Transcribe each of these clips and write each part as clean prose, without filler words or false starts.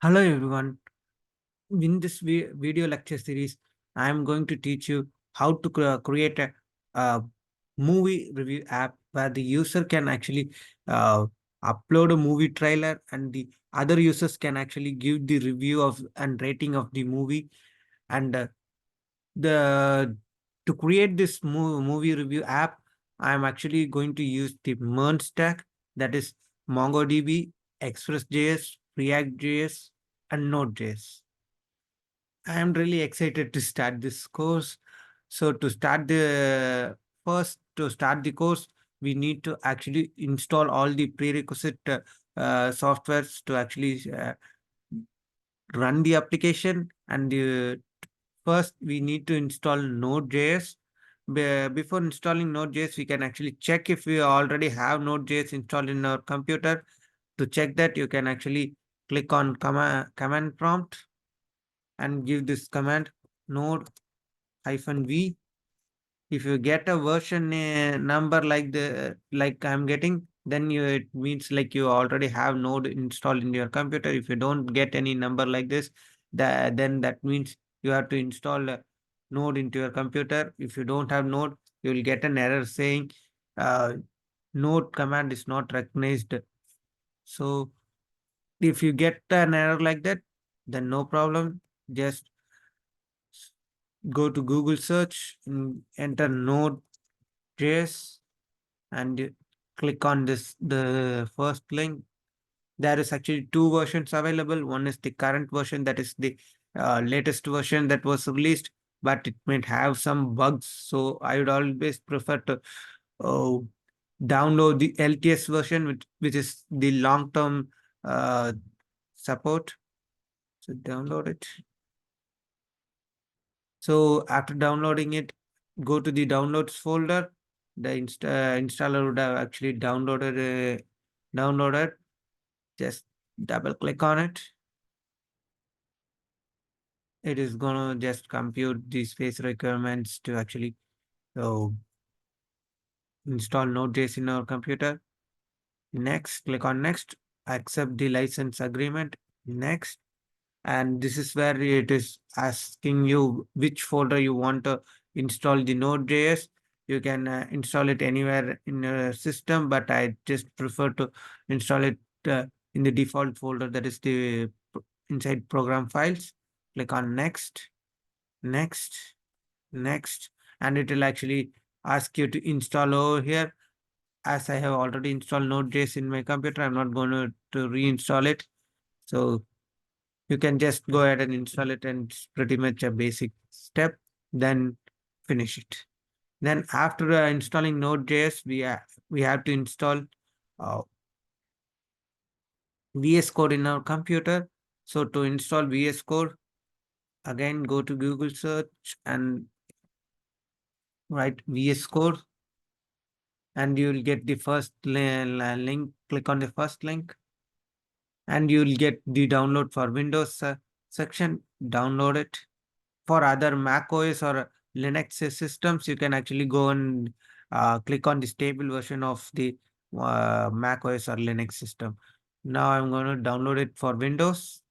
Hello everyone. In this video lecture series, I am going to teach you how to create a movie review app where the user can actually uh, upload a movie trailer and the other users can actually give the review of and rating of the movie. And the to create this movie review app, I am actually going to use the MERN stack, that is MongoDB, Express.js, React.js, and Node.js. I am really excited to start this course. So to start the course, we need to actually install all the prerequisite softwares to actually run the application. And first, we need to install Node.js. Before installing Node.js, we can actually check if we already have Node.js installed in our computer. To check that, you can actually click on command prompt and give this command node -v. If you get a version number like I'm getting, then it means like you already have node installed in your computer. If you don't get any number like this, then that means you have to install a node into your computer. If you don't have node, you will get an error saying uh, node command is not recognized. So if you get an error like that, then no problem. Just go to Google search and enter Node.js and click on the first link. There is actually two versions available. One is the current version, that is the latest version that was released, but it might have some bugs. So I would always prefer to uh, download the LTS version, which is the long-term uh, support. So download it. So after downloading it, go to the downloads folder. The installer would have actually downloaded. Just double click on it. It is gonna just compute the space requirements to actually uh, install Node.js in our computer. Next, click on next. Accept the license agreement. Next. And this is where it is asking you which folder you want to install the Node.js. You can install it anywhere in your system, but I just prefer to install it in the default folder, that is the inside program files. Click on next, next, next, and it will actually ask you to install over here. As I have already installed Node.js in my computer, I'm not going to reinstall it. So you can just go ahead and install it, and it's pretty much a basic step. Then finish it. Then after installing Node.js, we have to install uh, VS Code in our computer. So to install VS Code, again go to Google search and write VS Code, and you will get the first link. Click on the first link, and you will get the download for Windows section. Download it. For other Mac OS or Linux systems, you can actually go and click on the stable version of the Mac OS or Linux system. Now I'm going to download it for Windows,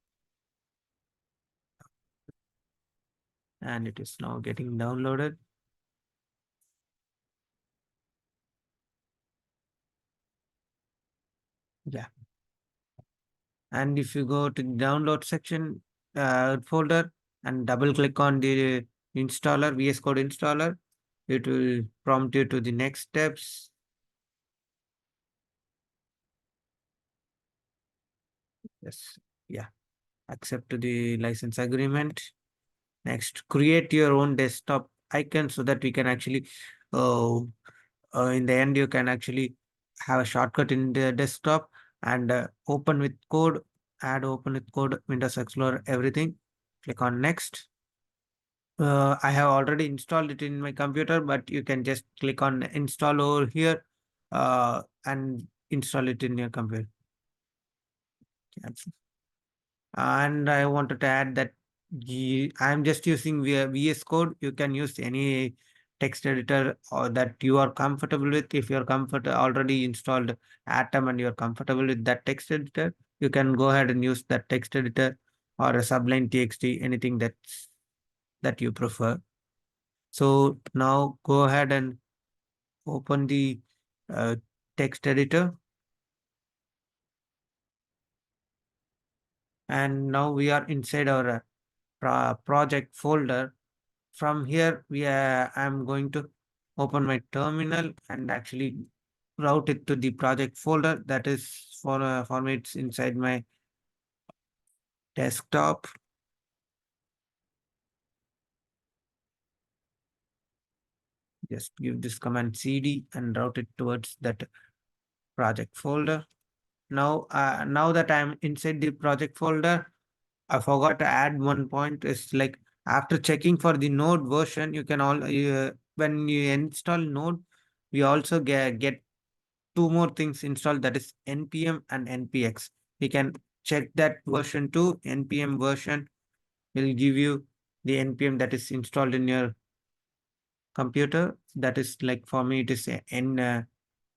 and it is now getting downloaded. Yeah. And if you go to the download section folder and double click on the installer, VS Code installer, it will prompt you to the next steps. Yes. Yeah. Accept to the license agreement. Next, create your own desktop icon so that we can actually, uh, in the end, you can actually have a shortcut in the desktop and open with code, add open with code, Windows Explorer, everything. Click on next. I have already installed it in my computer, but you can just click on install over here and install it in your computer. Cancel. And I wanted to add that I'm just using VS Code. You can use any text editor or that you are comfortable with. If you're already installed Atom and you're comfortable with that text editor, you can go ahead and use that text editor. or a subline txt, anything that you prefer. So now go ahead and open the uh, text editor, and now we are inside our project folder. From here, I'm going to open my terminal and actually route it to the project folder. That is for me, it's inside my desktop. Just give this command cd and route it towards that project folder. Now that I'm inside the project folder, I forgot to add one point. Is like after checking for the Node version, you can all when you install Node, we also get two more things installed, that is npm and npx. We can check that version too. Npm version will give you the npm that is installed in your computer. That is like for me, it is n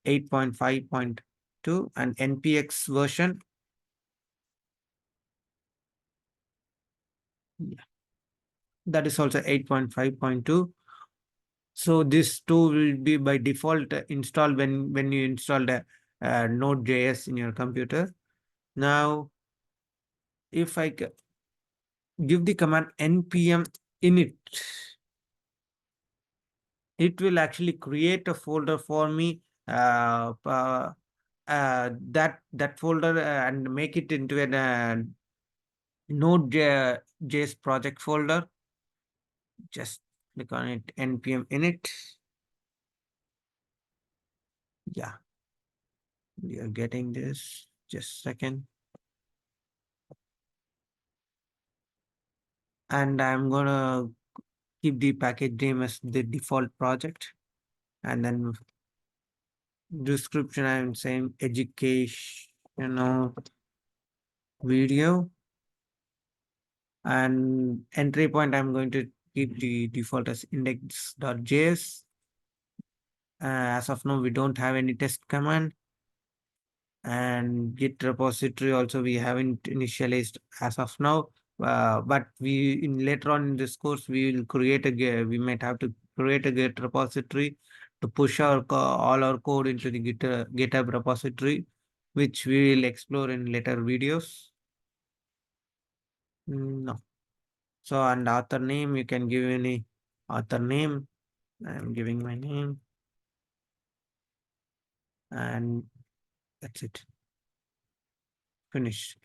8.5.2, and npx version. Yeah, that is also 8.5.2. So this two will be by default installed when you install the Node.js in your computer. Now, if I give the command npm init, it will actually create a folder for me. That folder and make it into a Node.js project folder. Just click on it, npm init. Yeah, we are getting this. Just a second. And I'm gonna keep the package name as the default project. And then description, I'm saying educational video. And entry point, I'm going to keep the default as index.js. As of now, we don't have any test command. And Git repository also we haven't initialized as of now. But we in later on in this course we will we might have to create a Git repository to push all our code into the GitHub repository, which we will explore in later videos. No. So and author name, you can give any author name. I'm giving my name, and that's it. Finished.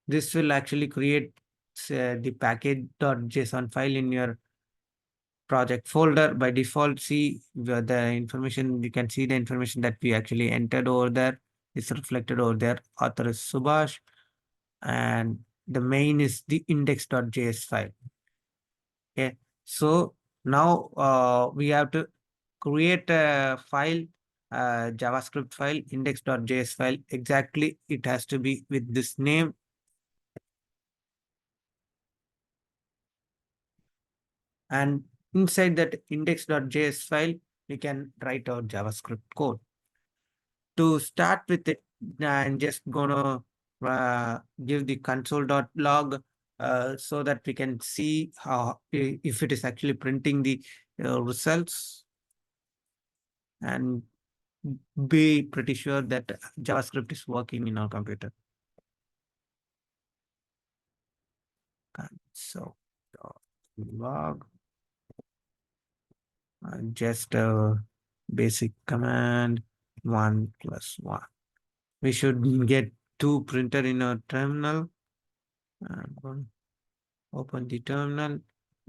This will actually create the package.json file in your project folder by default. See the information, you can see the information that we actually entered over there is reflected over there. Author is Subhash, and the main is the index.js file. Okay, so now we have to create a file, JavaScript file, index.js file. Exactly, it has to be with this name. And inside that index.js file, we can write our JavaScript code. To start with it, I'm just gonna give the console.log so that we can see how if it is actually printing the results, and be pretty sure that JavaScript is working in our computer. Console.log, just a basic command, 1+1. We should get 2 printed in our terminal. And open the terminal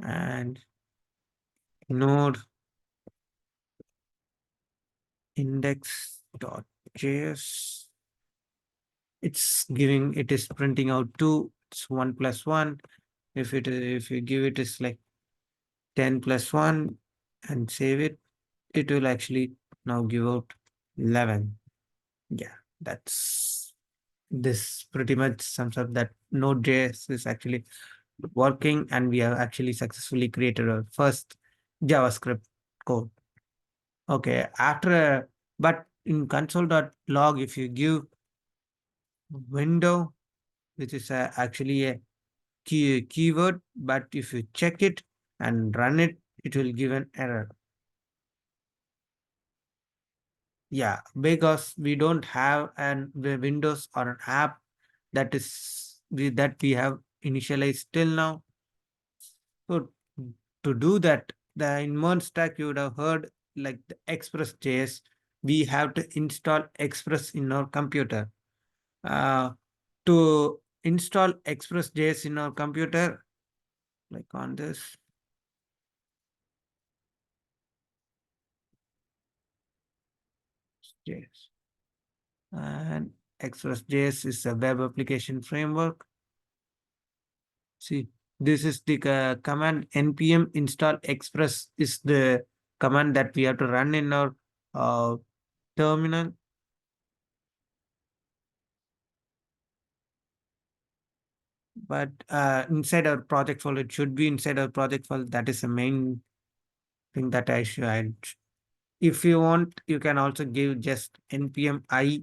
and node index.js. It is printing out 2. It's 1+1. If you give it is like 10+1 and save it, it will actually now give out 11. Yeah, this pretty much sums up that Node.js is actually working, and we have actually successfully created our first JavaScript code. Okay, but in console.log, if you give window, which is actually a keyword, but if you check it and run it, it will give an error. Yeah, because we don't have the Windows or an app that we have initialized till now. So to do that, the in MERN stack you would have heard like the Express.js. We have to install Express in our computer. Uh, to install Express.js in our computer, like on this JS. And Express.js is a web application framework. See, this is the command npm install express is the command that we have to run in our uh, terminal. But inside our project folder, it should be inside our project folder. That is the main thing that I should. If you want, you can also give just npm I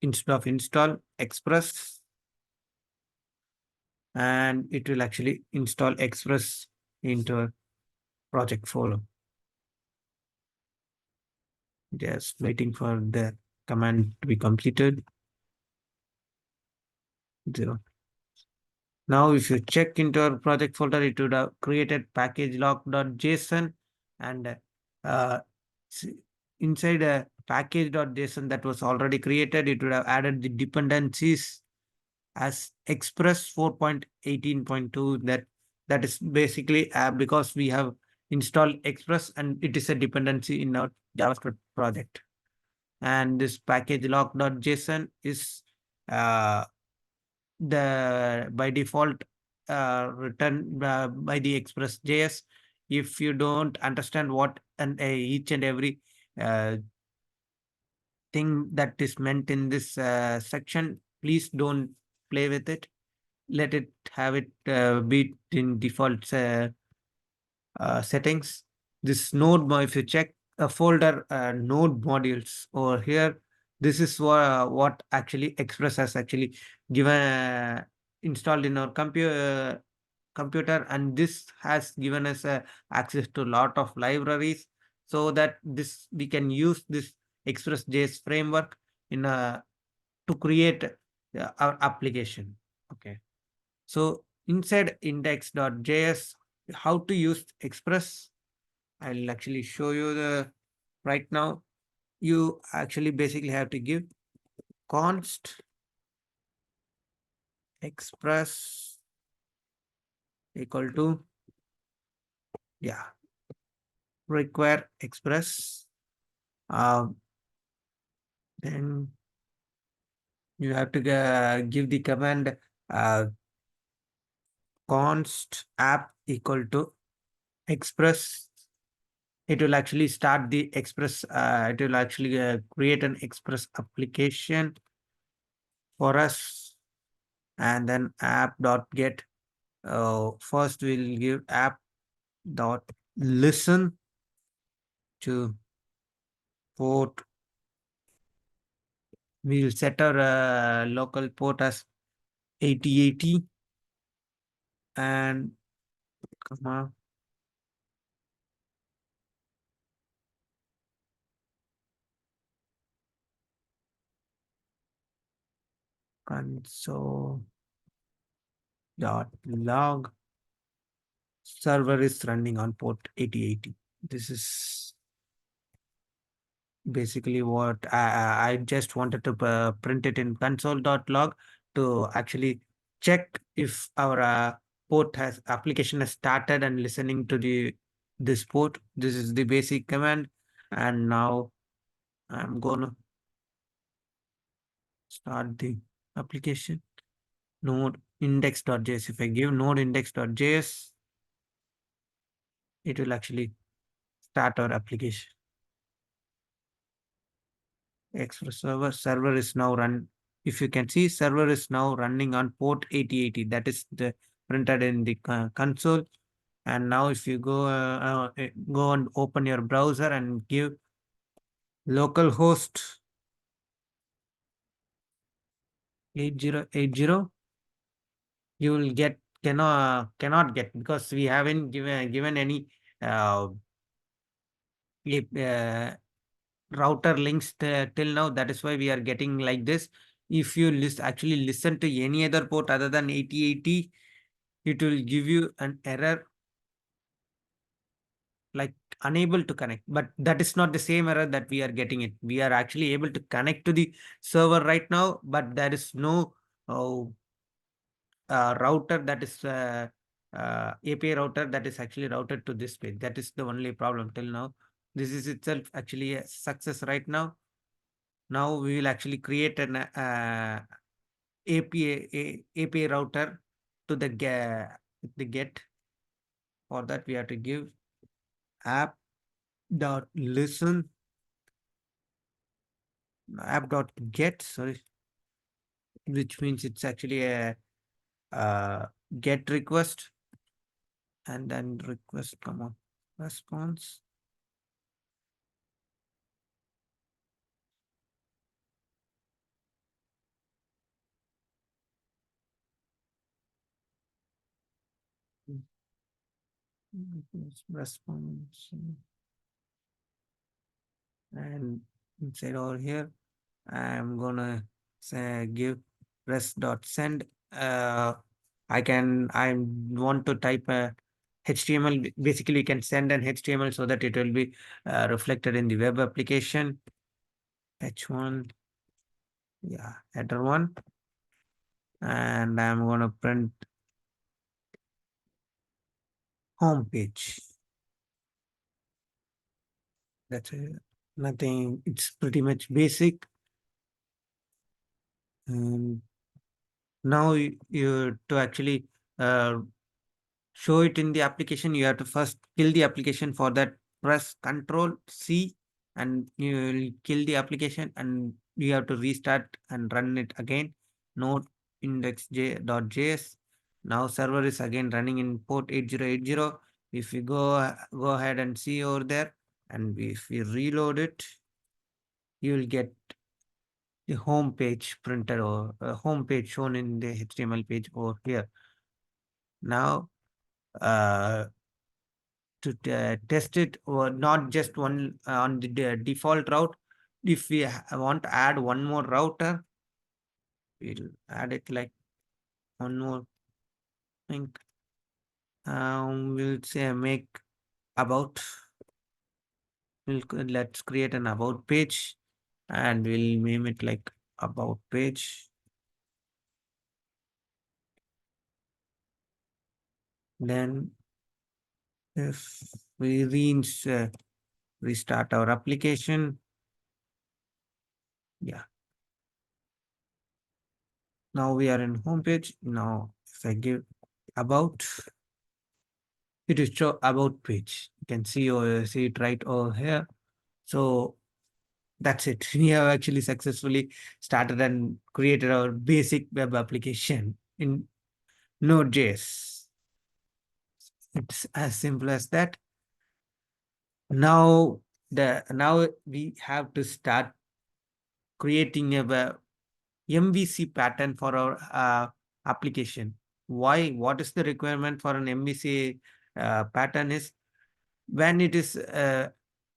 instead of install express, and it will actually install express into a project folder. Just waiting for the command to be completed. Zero. Now, if you check into our project folder, it would have created package log.json, and uh, s- inside a package.json that was already created, it would have added the dependencies as Express 4.18.2. That is basically because we have installed Express and it is a dependency in our JavaScript project. And this package log.json is uh, the by default written by the Express.js. If you don't understand what and each and every uh, thing that is meant in this section, please don't play with it. Let it have it be in default settings. This node, if you check a folder node modules over here, this is what actually Express has actually given installed in our computer, and this has given us access to a lot of libraries, so that this we can use this Express.js framework in to create our application. Okay. So inside index.js, how to use Express, I'll actually show you the right now. You actually basically have to give const express equal to, yeah, require express. Um, then you have to give the command uh, const app equal to express. It will actually start the express. It will actually create an express application for us, and then app dot get. First, we'll give app dot listen to port. We'll set our local port as 8080, and comma console dot log server is running on port 8080. This is basically what I just wanted to print it in console.log to actually check if our port has application has started and listening to the this port. This is the basic command, and now I'm gonna start the application. Node index.js. If I give node index.js, it will actually start our application. Express server is now run. If you can see, server is now running on port 8080. That is the printed in the console. And now if you go and open your browser and give localhost 8080, you will get cannot get, because we haven't given any uh, router links till now. That is why we are getting like this. If you actually listen to any other port other than 8080, it will give you an error like unable to connect. But that is not the same error that we are getting it. We are actually able to connect to the server right now, but there is no uh, router that is API router that is actually routed to this page. That is the only problem till now. This is itself actually a success right now. Now we will actually create an API router to the get. For that, we have to give app dot listen app dot get, sorry, which means it's actually a get request, and then request come on response. Response, and inside over here I'm gonna say give rest dot send. I want to type a HTML. Basically, we can send an HTML so that it will be reflected in the web application. H1, yeah, header one, and I'm gonna print home page. That's it. Nothing. It's pretty much basic. And now you to actually uh, show it in the application, you have to first kill the application. For that, press Control C, and you will kill the application, and you have to restart and run it again. Node index.js. Now server is again running in port 8080. If we go ahead and see over there, and if we reload it, you will get the home page printed, or home page shown in the HTML page over here. Now, uh, to test it, or not just one on the default route. If we want to add one more router, we'll add it like one more thing. We'll say make about. Let's create an about page, and we'll name it like about page. Then if we restart our application, yeah. Now we are in home page. Now if I give about, it is show about page. You can see it right over here. So that's it. We have actually successfully started and created our basic web application in Node.js. It's as simple as that. Now we have to start creating a MVC pattern for our application. Why? What is the requirement for an MVC pattern is when it is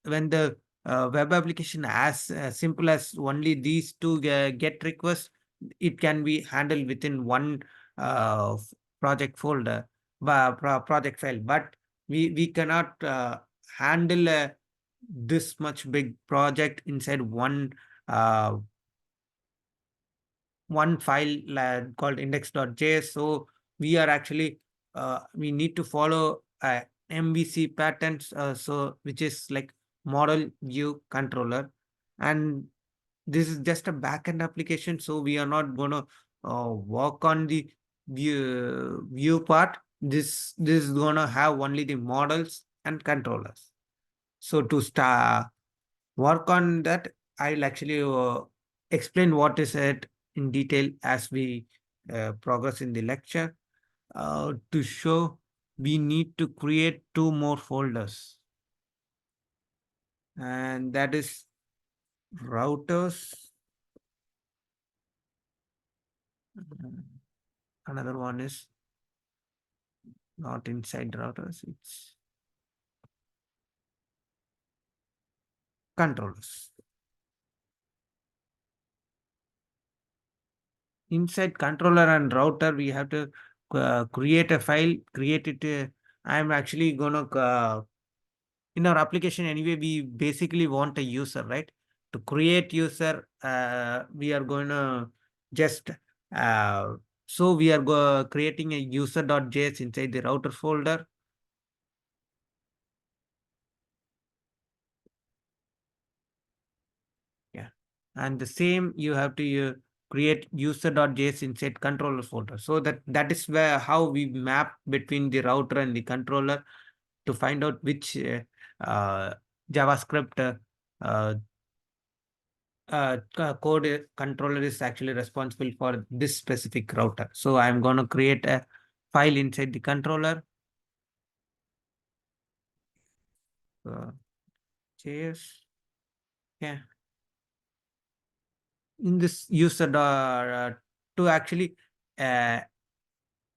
when the web application as simple as only these two get requests, it can be handled within one uh, project folder, project file. But we cannot handle this much big project inside uh, one file called index.js. So we are actually we need to follow MVC patterns, so which is like model view controller, and this is just a backend application. So we are not going to work on the view part. This is going to have only the models and controllers. So to start work on that, I'll actually explain what is it in detail as we progress in the lecture. To show, we need to create two more folders, and that is routers. Another one is not inside routers, it's controllers. Inside controller and router, we have to create a file, create it. I'm actually gonna in our application anyway. We basically want a user, right? To create user, we are going to just uh, so we are creating a user.js inside the router folder. Yeah. And the same you have to create user.js inside controller folder. So that is where how we map between the router and the controller to find out which uh, JavaScript uh, code controller is actually responsible for this specific router. So I'm going to create a file inside the controller. Uh, JS. Yeah. In this user to actually uh,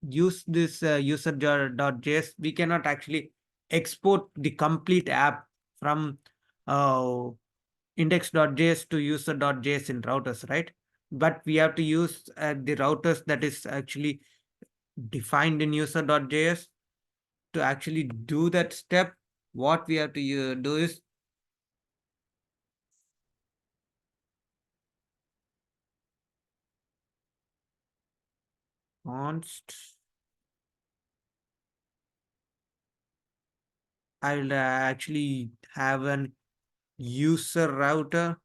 use this user.js, we cannot actually export the complete app from uh, index.js to user.js in routers, right? But we have to use the routers that is actually defined in user.js. To actually do that step, what we have to do is const. I'll actually have an user router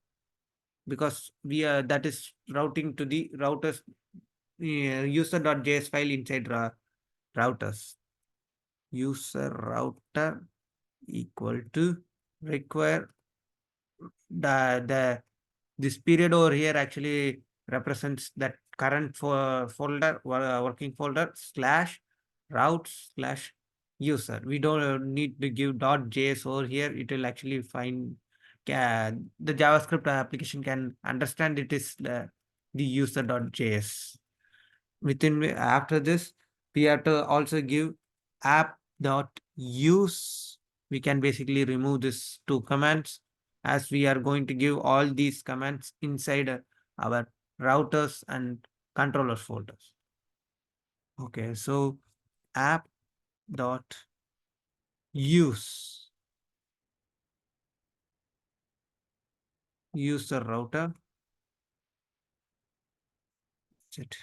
because we are that is routing to the routers user.js file inside routers. User router equal to require the this period over here actually represents that current folder working folder slash route slash user. We don't need to give .js over here. It will actually find the JavaScript application can understand it is the user.js. After this, we have to also give app.use. We can basically remove this two commands as we are going to give all these commands inside our routers and controller folders. Okay, so app.use user router. That's it.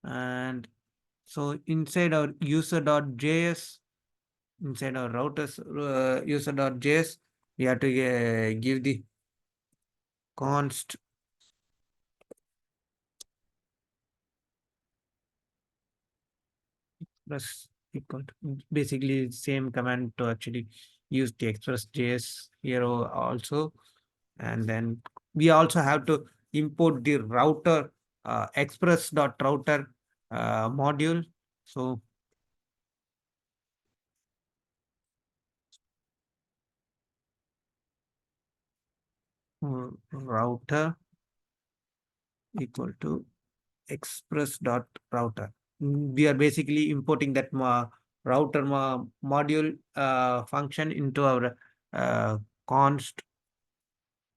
And so inside our user.js, inside our routers user.js, we have to give the const plus equal to basically same command to actually use the express js here also. And then we also have to import the router express.router module. So router equal to express.router. We are basically importing that router module function into our uh, const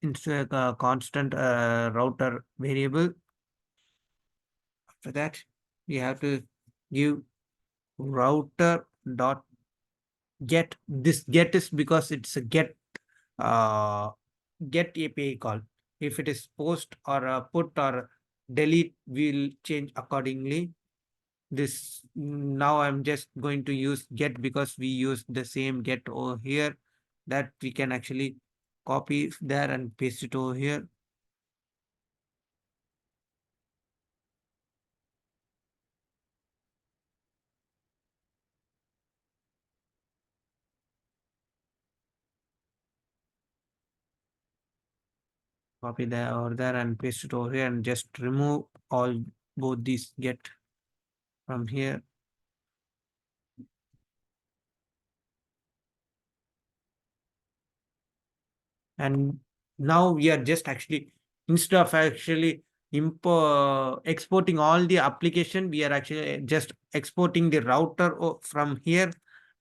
into a constant router variable. After that, we have to give router dot get. This get is because it's a uh, get API call. If it is post or put or delete, we'll change accordingly. This now I'm just going to use get because we use the same get over here that we can actually copy there and paste it over here. Copy there over there and paste it over here and just remove all both these get from here. And now we are just actually instead of actually exporting all the application. We are actually just exporting the router from here,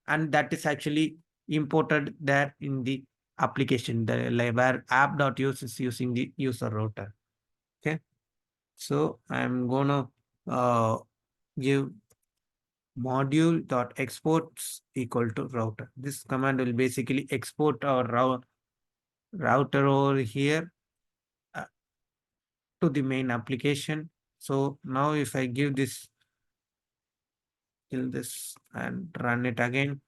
and that is actually imported there in the application, the where app.use is using the user router. Okay, so I'm gonna uh, give module.exports equal to router. This command will basically export our router over here uh, to the main application. So now if I give this, kill this and run it again,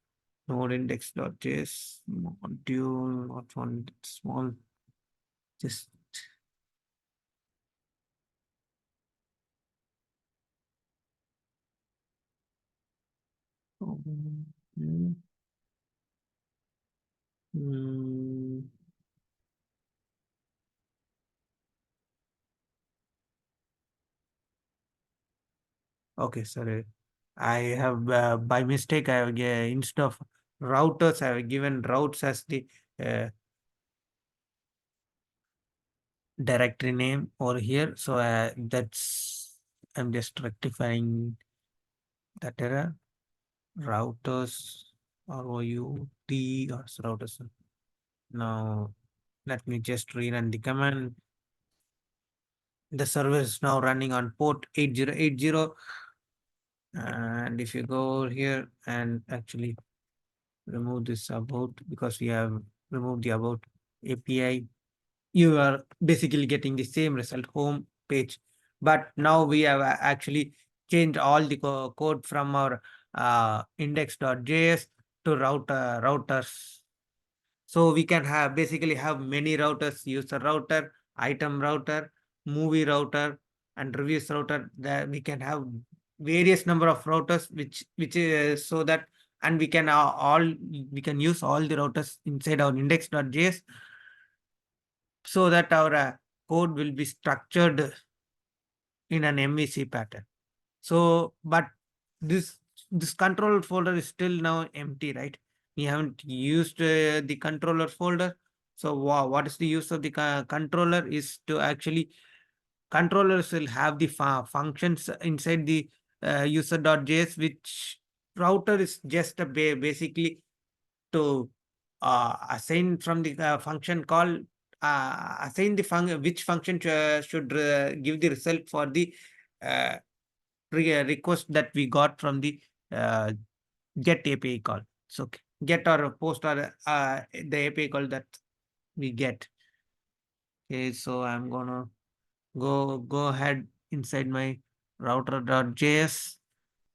node index.js module, not one small, just mm, mm, okay, sorry. I have by mistake I have instead of routers I have given routes as the uh, directory name over here. So that's I'm just rectifying that error. Routers ROUT or routers. Now let me just rerun the command. The server is now running on port 8080. And if you go over here and actually remove this about, because we have removed the about API, you are basically getting the same result home page. But now we have actually changed all the code from our index.js to routers. So we can have basically have many routers: user router, item router, movie router, and reviews router. That we can have various number of routers, which is so that, and we can all we can use all the routers inside our index.js, so that our code will be structured in an MVC pattern. So, but this this controller folder is still now empty, right? We haven't used the controller folder. So, what is the use of the controller is to actually controllers will have the functions inside the user.js, which router is just a basically to assign from the function call, assign the which function should give the result for the uh, request that we got from the uh, get API call. So get or post or the API call that we get. Okay, so I'm gonna go ahead inside my router.js,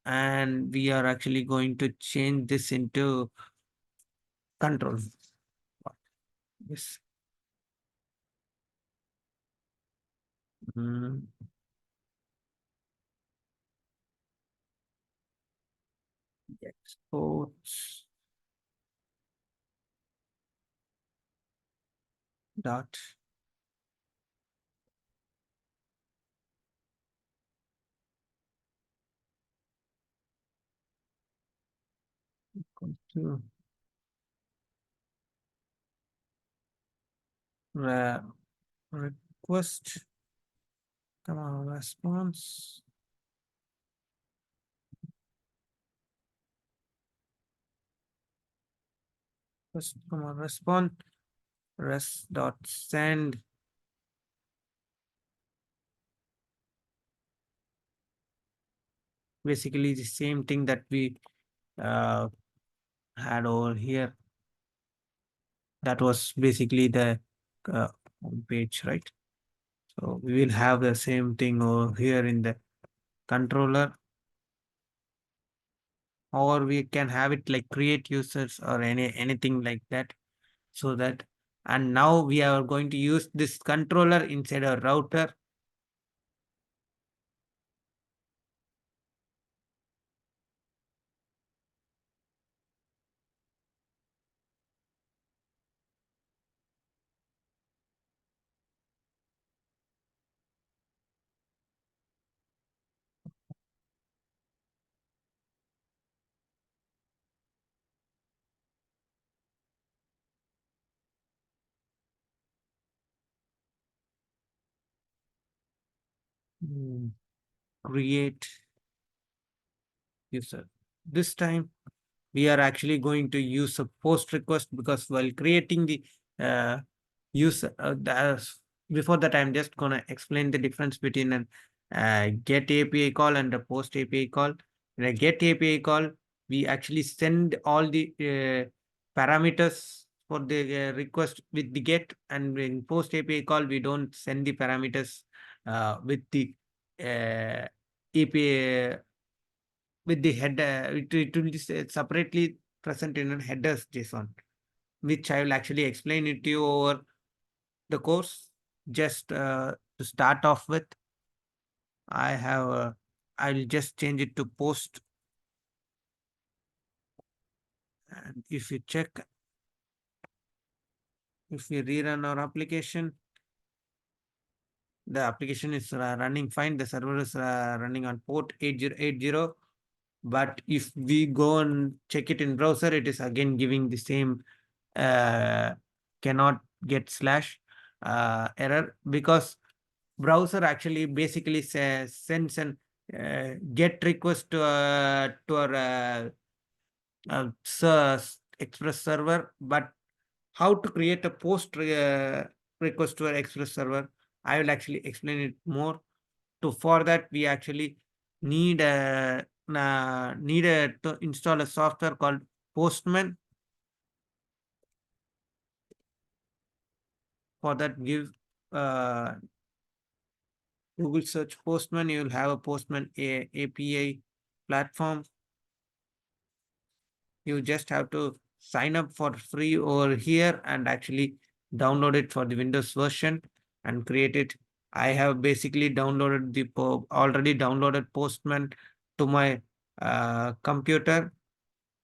and we are actually going to change this into control. Yes. Mm, exports dot to re- request, come on, response, come on, respond, rest dot send. Basically the same thing that we uh, had over here. That was basically the uh, page, right? So we will have the same thing over here in the controller, or we can have it like create users or anything like that. So that, and now we are going to use this controller inside our router. Mm, Create user. This time we are actually going to use a post request, because while creating the uh, user, before that I'm just gonna explain the difference between an get API call and a post API call. In a get API call, we actually send all the parameters for the request with the get, and in post API call we don't send the parameters with the API, with the header. It will be separately present in a headers JSON, which I will actually explain it to you over the course. Just to start off with, I have I'll just change it to post. And if you check, if we rerun our application, the application is running fine. The server is running on port 8080. But if we go and check it in browser, it is again giving the same uh, cannot get slash error, because browser actually basically says, sends an get request to our express server. But how to create a post request to our express server, I will actually explain it more. To for that we actually need to install a software called Postman. For that, give uh, Google search Postman. You will have a Postman API platform. You just have to sign up for free over here and actually download it for the Windows version and create it. I have basically downloaded the already downloaded Postman to my computer.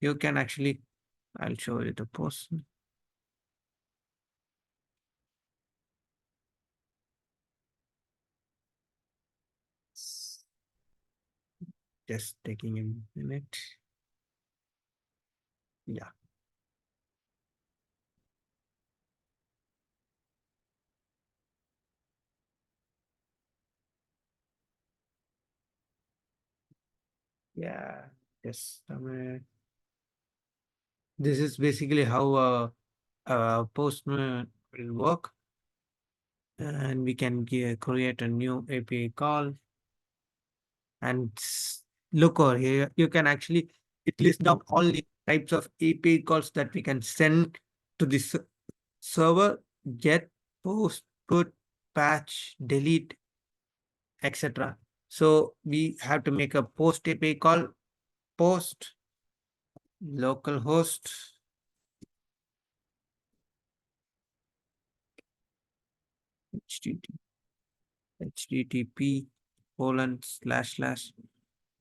You can actually, I'll show you the Postman. Just taking a minute. Yeah. Yeah. Yes. This is basically how Postman will work. And we can create a new API call and look over here. You can actually, it lists down all the types of API calls that we can send to this server: get, post, put, patch, delete, etc. So we have to make a post API call. Post localhost http colon slash slash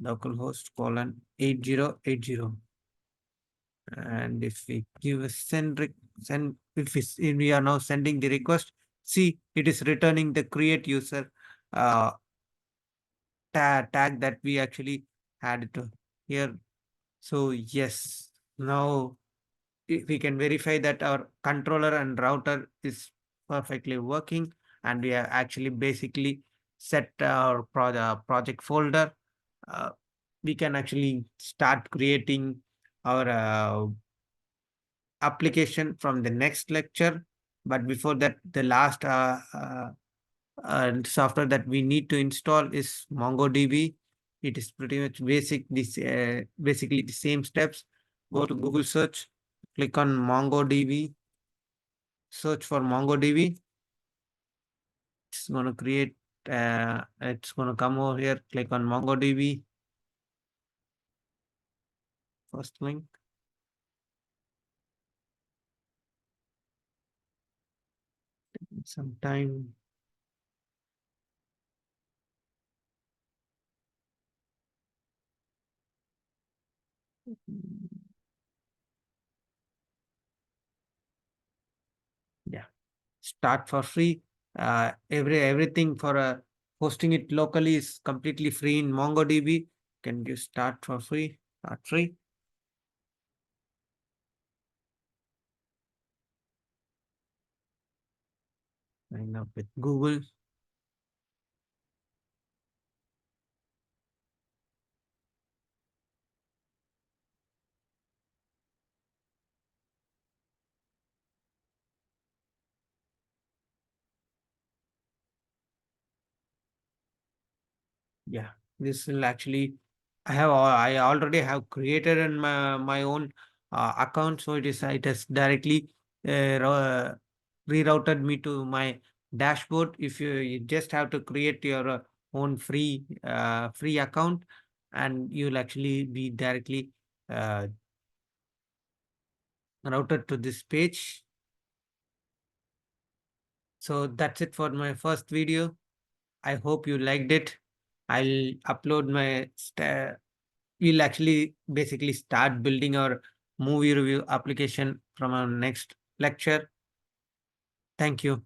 localhost colon 8080. And if we give a send, if we are now sending the request, see, it is returning the create user uh, tag that we actually had it here. So yes, now we can verify that our controller and router is perfectly working, and we are actually basically set our project folder. uh, we can actually start creating our application from the next lecture. But before that, the last software that we need to install is MongoDB. It is pretty much basic. This basically the same steps. Go to Google search, click on MongoDB, search for MongoDB. It's going to create. It's going to come over here. Click on MongoDB. First link. Some time. Yeah. Start for free. Everything for hosting it locally is completely free in MongoDB. Can you start for free? Start free. Sign up with Google. Yeah, this will actually, I already have created in my own account, so it has directly rerouted me to my dashboard. If you just have to create your own free account, and you'll actually be directly uh, routed to this page. So that's it for my first video. I hope you liked it. I'll upload my we'll actually basically start building our movie review application from our next lecture. Thank you.